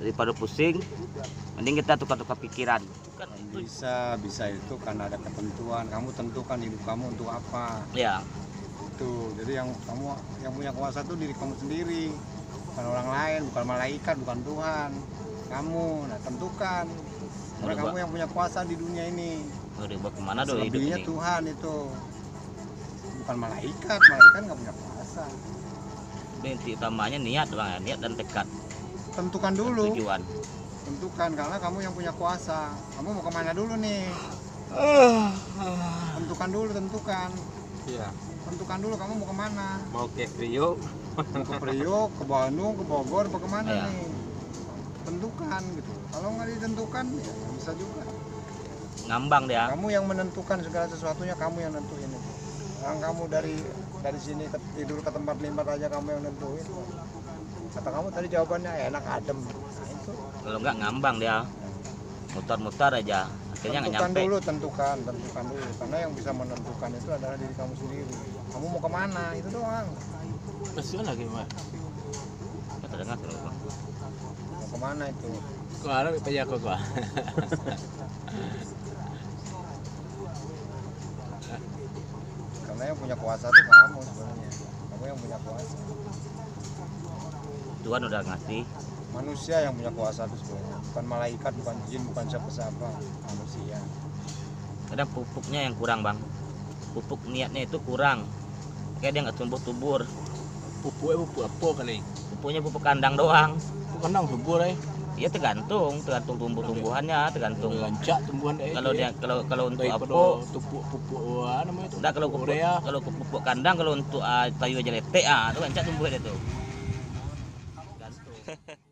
daripada pusing, mending kita tukar-tukar pikiran. Bisa itu karena ada ketentuan. Kamu tentukan hidup kamu untuk apa. Ya. Itu. Jadi yang punya kuasa tuh diri kamu sendiri, bukan orang lain, bukan malaikat, bukan Tuhan. Kamu, nah tentukan. Karena kamu yang punya kuasa di dunia ini. Udah kemana dong hidup Selebihnya ini? Tuhan itu, bukan malaikat. Malaikat nggak punya kuasa. Inti utamanya niat bang, ya, niat dan tekad. Tentukan dulu. Tujuan. Tentukan karena kamu yang punya kuasa. Kamu mau kemana dulu nih? Tentukan dulu, tentukan. Iya. Tentukan dulu kamu mau kemana? Mau ke Priok, Mau ke Priok, ke Bandung, ke Bogor, apa kemana Iya. nih? Tentukan gitu. Kalau nggak ditentukan ya nggak bisa juga. Ngambang dia. Kamu yang menentukan segala sesuatunya, kamu yang nentuin itu. Orang kamu dari sini tidur ke tempat limbat aja kamu yang nentuin. Kata kamu tadi jawabannya enak adem. Nah, itu. Kalau nggak ngambang dia, mutar-mutar aja. Akhirnya nggak Tentukan nyampe. dulu, tentukan dulu. Karena yang bisa menentukan itu adalah diri kamu sendiri. Kamu mau kemana? Itu doang. masih lagi Mbak. Kita dengar terus bang. Mau kemana itu? Kau harap payah kau. Karena yang punya kuasa itu kamu sebenarnya. Kamu yang punya kuasa. Tuhan udah ngasih. Manusia yang punya kuasa itu sebenarnya. Bukan malaikat, bukan jin, bukan siapa-siapa. Manusia. Kadang pupuknya yang kurang bang. Pupuk niatnya itu kurang. Kayak dia nggak tumbuh-tubur. Pupuk apa kan nih? Pupuknya pupuk kandang doang. Pupuk kandang subur Ya tergantung tumbuh-tumbuhannya, tergantung. Lancak tumbuhan Kalau dia kalau untuk apa? Pupuk namanya itu. Enggak, kalau pupuk, Korea. kalau pupuk kandang, kalau untuk tayu aja letek, itu kan tumbuh dia tuh. Gantung.